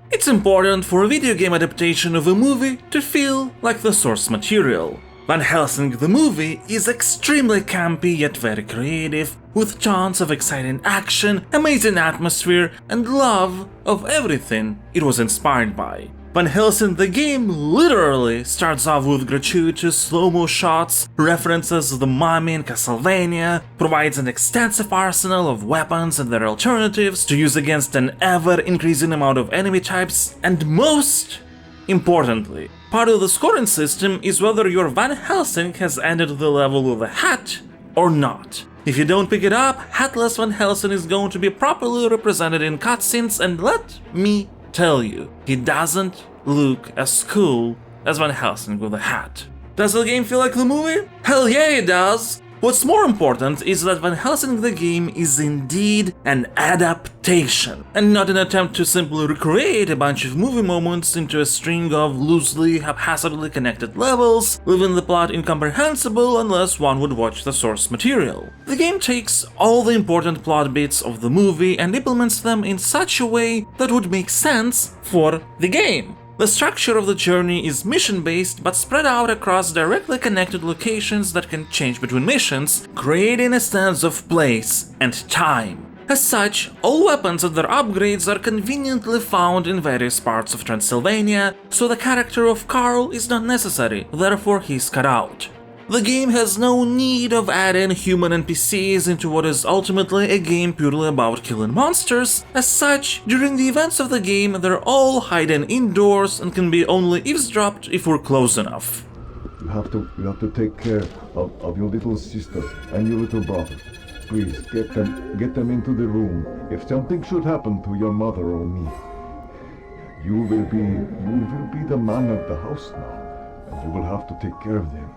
It's important for a video game adaptation of a movie to feel like the source material. Van Helsing the movie is extremely campy yet very creative, with tons of exciting action, amazing atmosphere, and love of everything it was inspired by. Van Helsing the game literally starts off with gratuitous slow-mo shots, references the Mummy and Castlevania, provides an extensive arsenal of weapons and their alternatives to use against an ever-increasing amount of enemy types, and most importantly, part of the scoring system is whether your Van Helsing has ended the level with a hat or not. If you don't pick it up, hatless Van Helsing is going to be properly represented in cutscenes, and let me tell you, he doesn't look as cool as Van Helsing with a hat. Does the game feel like the movie? Hell yeah, it does! What's more important is that Van Helsing the game is indeed an adaptation, and not an attempt to simply recreate a bunch of movie moments into a string of loosely, haphazardly connected levels, leaving the plot incomprehensible unless one would watch the source material. The game takes all the important plot bits of the movie and implements them in such a way that would make sense for the game. The structure of the journey is mission-based but spread out across directly connected locations that can change between missions, creating a sense of place and time. As such, all weapons and their upgrades are conveniently found in various parts of Transylvania, so the character of Carl is not necessary, therefore he's cut out. The game has no need of adding human NPCs into what is ultimately a game purely about killing monsters. As such, during the events of the game, they're all hidden indoors and can be only eavesdropped if we're close enough. You have to take care of your little sister and your little brother. Please, get them into the room. If something should happen to your mother or me, you will be the man of the house now, and you will have to take care of them.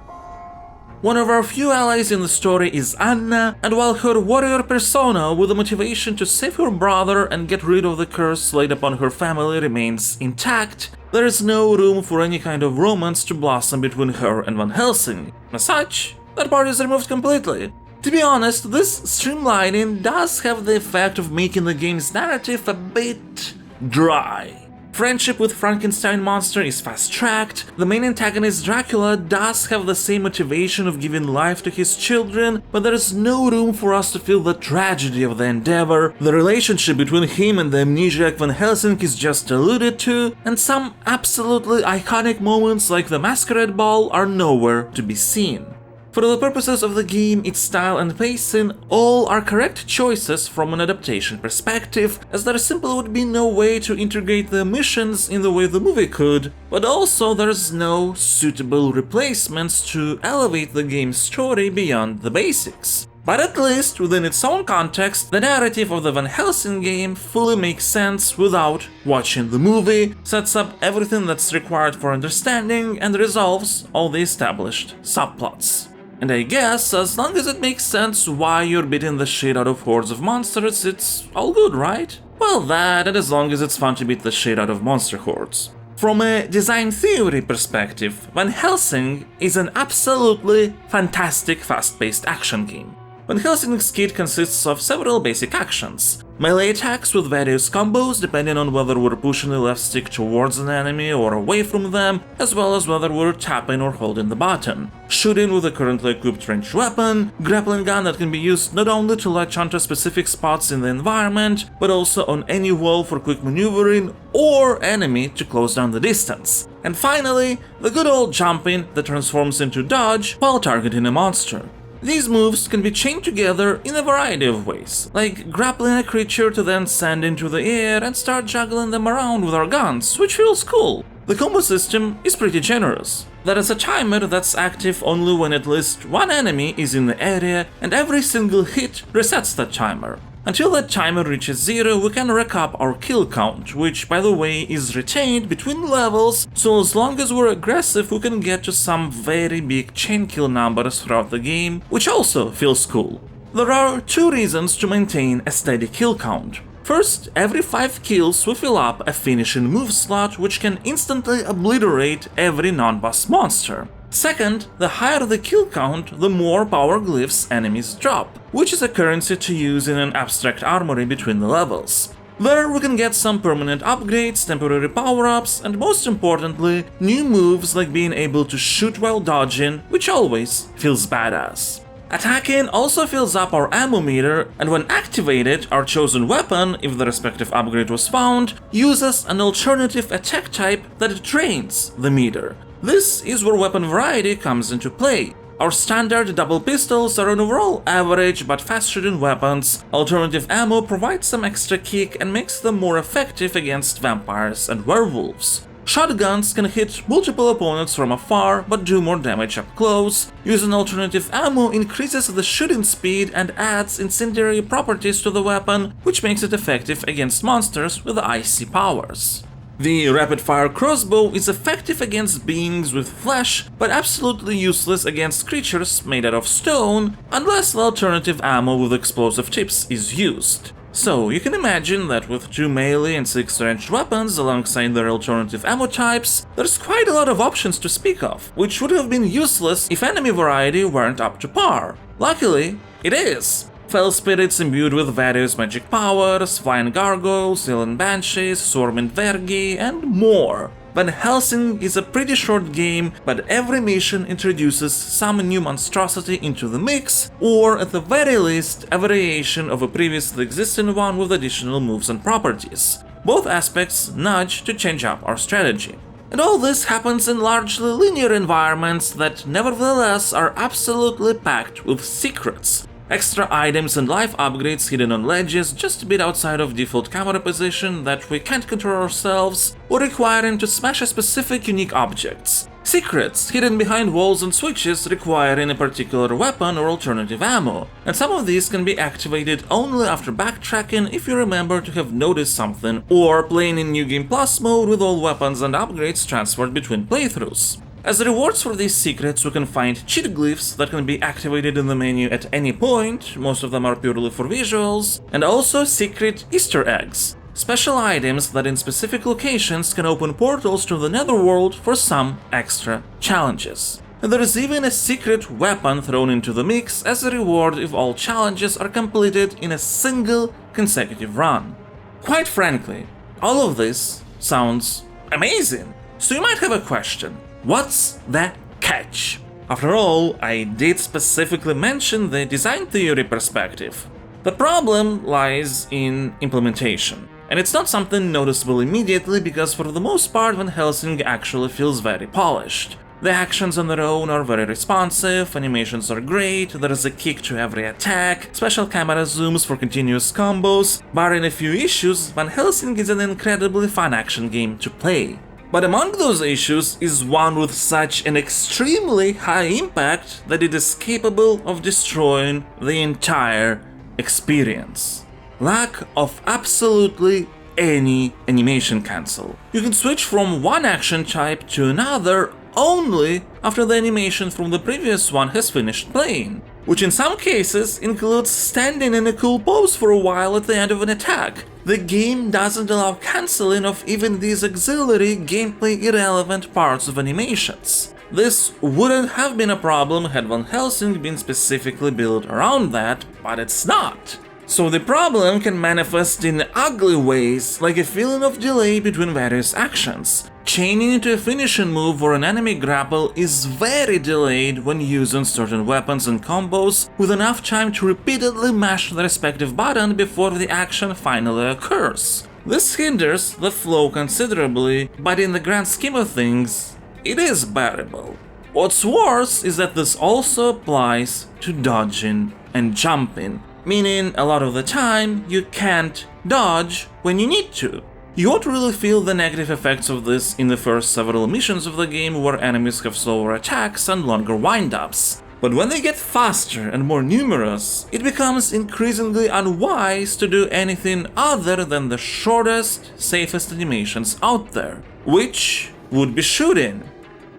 One of our few allies in the story is Anna, and while her warrior persona with the motivation to save her brother and get rid of the curse laid upon her family remains intact, there is no room for any kind of romance to blossom between her and Van Helsing. As such, that part is removed completely. To be honest, this streamlining does have the effect of making the game's narrative a bit dry. Friendship with Frankenstein monster is fast-tracked, the main antagonist Dracula does have the same motivation of giving life to his children, but there is no room for us to feel the tragedy of the endeavor, the relationship between him and the amnesiac Van Helsing is just alluded to, and some absolutely iconic moments like the masquerade ball are nowhere to be seen. For the purposes of the game, its style and pacing all are correct choices from an adaptation perspective, as there simply would be no way to integrate the missions in the way the movie could, but also there's no suitable replacements to elevate the game's story beyond the basics. But at least within its own context, the narrative of the Van Helsing game fully makes sense without watching the movie, sets up everything that's required for understanding, and resolves all the established subplots. And I guess, as long as it makes sense why you're beating the shit out of hordes of monsters, it's all good, right? Well, that, and as long as it's fun to beat the shit out of monster hordes. From a design theory perspective, Van Helsing is an absolutely fantastic fast-paced action game. Van Helsing's kit consists of several basic actions. Melee attacks with various combos depending on whether we're pushing the left stick towards an enemy or away from them, as well as whether we're tapping or holding the button. Shooting with a currently equipped ranged weapon, grappling gun that can be used not only to latch onto specific spots in the environment, but also on any wall for quick maneuvering or enemy to close down the distance. And finally, the good old jumping that transforms into dodge while targeting a monster. These moves can be chained together in a variety of ways, like grappling a creature to then send into the air and start juggling them around with our guns, which feels cool. The combo system is pretty generous. There is a timer that's active only when at least one enemy is in the area, and every single hit resets that timer. Until that timer reaches 0, we can rack up our kill count, which, by the way, is retained between levels, so as long as we're aggressive we can get to some very big chain kill numbers throughout the game, which also feels cool. There are 2 reasons to maintain a steady kill count. First, every 5 kills we fill up a finishing move slot, which can instantly obliterate every non-boss monster. Second, the higher the kill count, the more power glyphs enemies drop, which is a currency to use in an abstract armory between the levels. There we can get some permanent upgrades, temporary power-ups, and most importantly, new moves like being able to shoot while dodging, which always feels badass. Attacking also fills up our ammo meter, and when activated, our chosen weapon, if the respective upgrade was found, uses an alternative attack type that drains the meter. This is where weapon variety comes into play. Our standard double pistols are an overall average but fast-shooting weapons. Alternative ammo provides some extra kick and makes them more effective against vampires and werewolves. Shotguns can hit multiple opponents from afar but do more damage up close. Using alternative ammo increases the shooting speed and adds incendiary properties to the weapon, which makes it effective against monsters with icy powers. The rapid-fire crossbow is effective against beings with flesh, but absolutely useless against creatures made out of stone, unless the alternative ammo with explosive tips is used. So you can imagine that with 2 melee and 6 ranged weapons alongside their alternative ammo types, there's quite a lot of options to speak of, which would have been useless if enemy variety weren't up to par. Luckily, it is. Fell spirits imbued with various magic powers, flying gargoyles, alien banshees, swarming vergi, and more. Van Helsing is a pretty short game, but every mission introduces some new monstrosity into the mix, or at the very least, a variation of a previously existing one with additional moves and properties. Both aspects nudge to change up our strategy. And all this happens in largely linear environments that nevertheless are absolutely packed with secrets. Extra items and life upgrades hidden on ledges just a bit outside of default camera position that we can't control ourselves, or requiring to smash a specific unique objects. Secrets hidden behind walls and switches requiring a particular weapon or alternative ammo, and some of these can be activated only after backtracking if you remember to have noticed something, or playing in New Game Plus mode with all weapons and upgrades transferred between playthroughs. As rewards for these secrets, we can find cheat glyphs that can be activated in the menu at any point, most of them are purely for visuals, and also secret Easter eggs, special items that in specific locations can open portals to the netherworld for some extra challenges. And there is even a secret weapon thrown into the mix as a reward if all challenges are completed in a single consecutive run. Quite frankly, all of this sounds amazing. So you might have a question. What's the catch? After all, I did specifically mention the design theory perspective. The problem lies in implementation. And it's not something noticeable immediately because for the most part Van Helsing actually feels very polished. The actions on their own are very responsive, animations are great, there is a kick to every attack, special camera zooms for continuous combos. Barring a few issues, Van Helsing is an incredibly fun action game to play. But among those issues is one with such an extremely high impact that it is capable of destroying the entire experience. Lack of absolutely any animation cancel. You can switch from one action type to another only after the animation from the previous one has finished playing, which in some cases includes standing in a cool pose for a while at the end of an attack. The game doesn't allow cancelling of even these auxiliary gameplay irrelevant parts of animations. This wouldn't have been a problem had Van Helsing been specifically built around that, but it's not. So the problem can manifest in ugly ways, like a feeling of delay between various actions. Chaining into a finishing move or an enemy grapple is very delayed when using certain weapons and combos with enough time to repeatedly mash the respective button before the action finally occurs. This hinders the flow considerably, but in the grand scheme of things, it is bearable. What's worse is that this also applies to dodging and jumping, meaning a lot of the time you can't dodge when you need to. You won't really feel the negative effects of this in the first several missions of the game where enemies have slower attacks and longer wind-ups. But when they get faster and more numerous, it becomes increasingly unwise to do anything other than the shortest, safest animations out there, which would be shooting.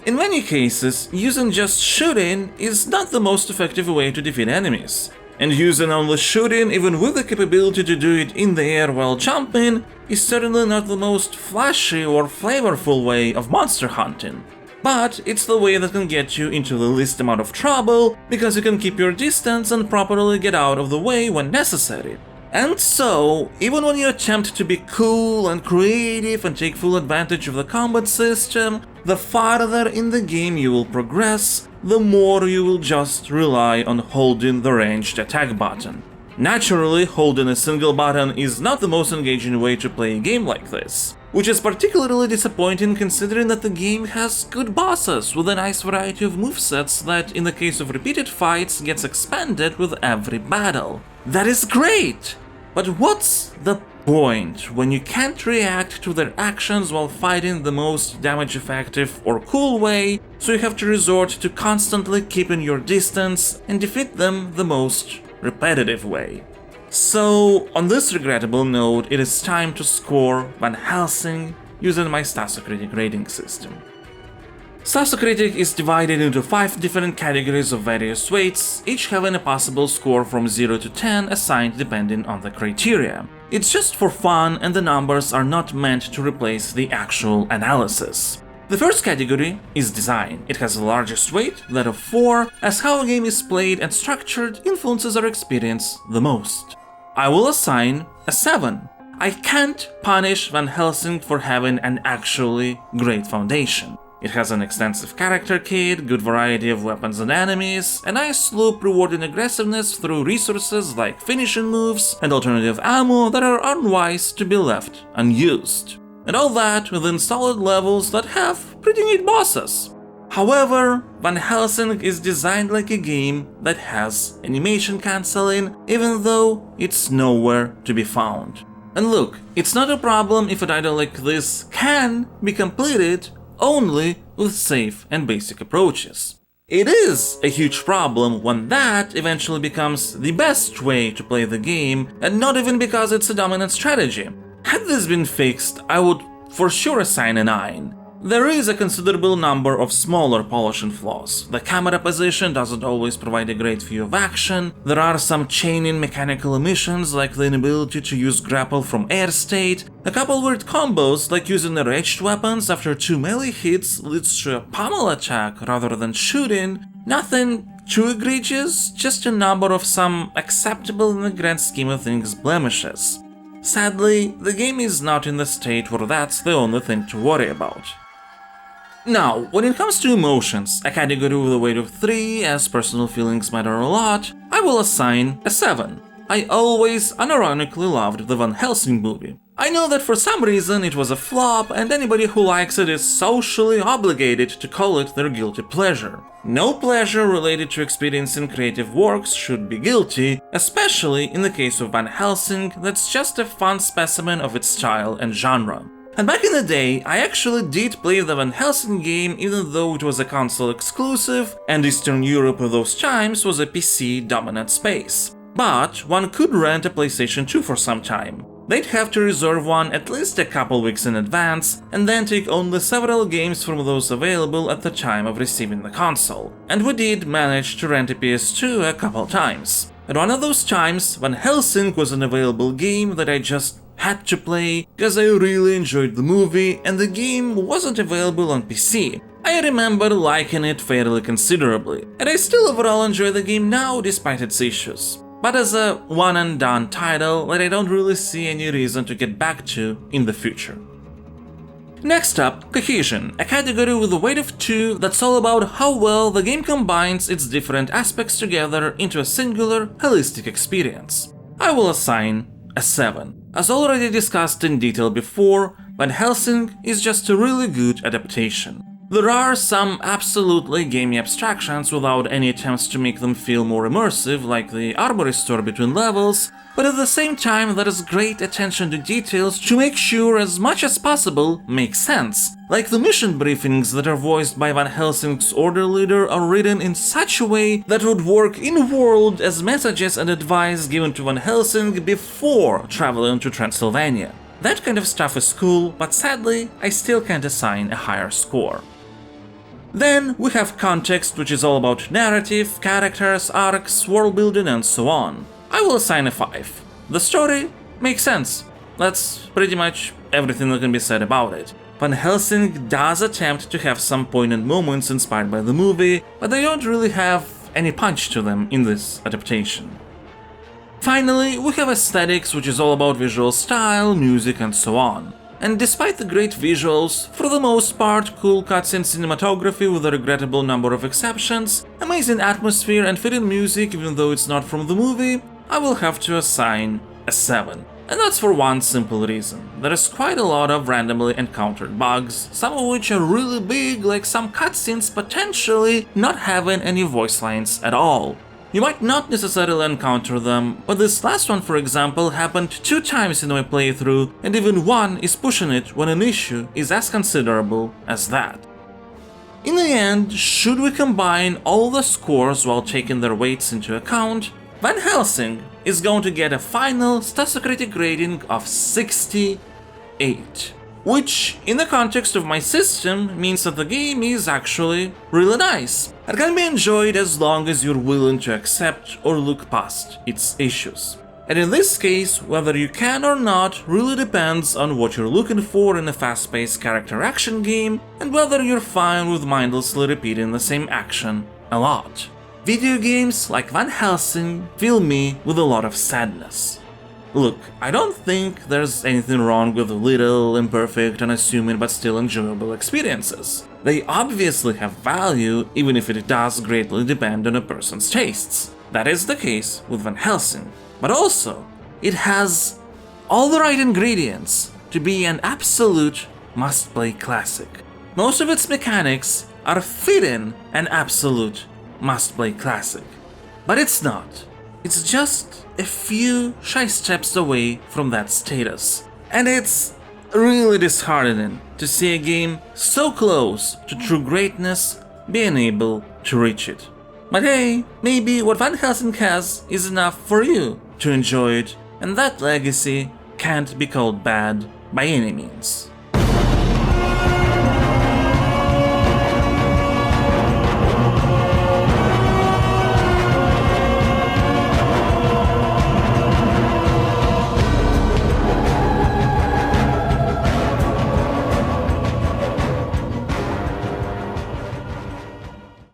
In many cases, using just shooting is not the most effective way to defeat enemies. And using only shooting, even with the capability to do it in the air while jumping, is certainly not the most flashy or flavorful way of monster hunting. But it's the way that can get you into the least amount of trouble, because you can keep your distance and properly get out of the way when necessary. And so, even when you attempt to be cool and creative and take full advantage of the combat system, the farther in the game you will progress, the more you will just rely on holding the ranged attack button. Naturally, holding a single button is not the most engaging way to play a game like this, which is particularly disappointing considering that the game has good bosses with a nice variety of movesets that, in the case of repeated fights, gets expanded with every battle. That is great! But what's the point when you can't react to their actions while fighting the most damage effective or cool way, so you have to resort to constantly keeping your distance and defeat them the most repetitive way? So, on this regrettable note, it is time to score Van Helsing using my Stasocritic rating system. Stasocritic is divided into 5 different categories of various weights, each having a possible score from 0 to 10 assigned depending on the criteria. It's just for fun and the numbers are not meant to replace the actual analysis. The first category is design. It has the largest weight, that of 4, as how a game is played and structured influences our experience the most. I will assign a 7. I can't punish Van Helsing for having an actually great foundation. It has an extensive character kit, good variety of weapons and enemies, a nice loop rewarding aggressiveness through resources like finishing moves and alternative ammo that are unwise to be left unused. And all that within solid levels that have pretty neat bosses. However, Van Helsing is designed like a game that has animation cancelling, even though it's nowhere to be found. And look, it's not a problem if a title like this can be completed only with safe and basic approaches. It is a huge problem when that eventually becomes the best way to play the game, and not even because it's a dominant strategy. Had this been fixed, I would for sure assign a 9. There is a considerable number of smaller polishing flaws. The camera position doesn't always provide a great view of action, there are some chaining mechanical omissions like the inability to use grapple from air state, a couple weird combos like using the ranged weapons after 2 melee hits leads to a pummel attack rather than shooting, nothing too egregious, just a number of some acceptable in the grand scheme of things blemishes. Sadly, the game is not in the state where that's the only thing to worry about. Now, when it comes to emotions, a category with a weight of 3, as personal feelings matter a lot, I will assign a 7. I always unironically loved the Van Helsing movie. I know that for some reason it was a flop, and anybody who likes it is socially obligated to call it their guilty pleasure. No pleasure related to experiencing creative works should be guilty, especially in the case of Van Helsing, that's just a fun specimen of its style and genre. And back in the day, I actually did play the Van Helsing game even though it was a console exclusive, and Eastern Europe of those times was a PC-dominant space. But one could rent a PlayStation 2 for some time. They'd have to reserve one at least a couple weeks in advance, and then take only several games from those available at the time of receiving the console. And we did manage to rent a PS2 a couple times. At one of those times, Van Helsing was an available game that I just had to play because I really enjoyed the movie and the game wasn't available on PC. I remember liking it fairly considerably, and I still overall enjoy the game now despite its issues. But as a one-and-done title that I don't really see any reason to get back to in the future. Next up, Cohesion, a category with a weight of 2 that's all about how well the game combines its different aspects together into a singular, holistic experience. I will assign a 7. As already discussed in detail before, Van Helsing is just a really good adaptation. There are some absolutely gamey abstractions without any attempts to make them feel more immersive, like the armory store between levels, but at the same time there is great attention to details to make sure as much as possible makes sense. Like the mission briefings that are voiced by Van Helsing's order leader are written in such a way that would work in-world as messages and advice given to Van Helsing before traveling to Transylvania. That kind of stuff is cool, but sadly, I still can't assign a higher score. Then we have context, which is all about narrative, characters, arcs, world building, and so on. I will assign a 5. The story makes sense. That's pretty much everything that can be said about it. Van Helsing does attempt to have some poignant moments inspired by the movie, but they don't really have any punch to them in this adaptation. Finally, we have aesthetics, which is all about visual style, music, and so on. And despite the great visuals, for the most part, cool cutscene cinematography with a regrettable number of exceptions, amazing atmosphere and fitting music even though it's not from the movie, I will have to assign a 7. And that's for one simple reason. There is quite a lot of randomly encountered bugs, some of which are really big, like some cutscenes potentially not having any voice lines at all. You might not necessarily encounter them, but this last one, for example, happened 2 times in my playthrough, and even one is pushing it when an issue is as considerable as that. In the end, should we combine all the scores while taking their weights into account, Van Helsing is going to get a final Stasocratic rating of 68. Which, in the context of my system, means that the game is actually really nice and can be enjoyed as long as you're willing to accept or look past its issues. And in this case, whether you can or not really depends on what you're looking for in a fast-paced character action game and whether you're fine with mindlessly repeating the same action a lot. Video games like Van Helsing fill me with a lot of sadness. Look, I don't think there's anything wrong with little, imperfect, unassuming but still enjoyable experiences. They obviously have value, even if it does greatly depend on a person's tastes. That is the case with Van Helsing. But also, it has all the right ingredients to be an absolute must-play classic. Most of its mechanics are fitting an absolute must-play classic. But it's not. It's just a few shy steps away from that status. And it's really disheartening to see a game so close to true greatness being able to reach it. But hey, maybe what Van Helsing has is enough for you to enjoy it, and that legacy can't be called bad by any means.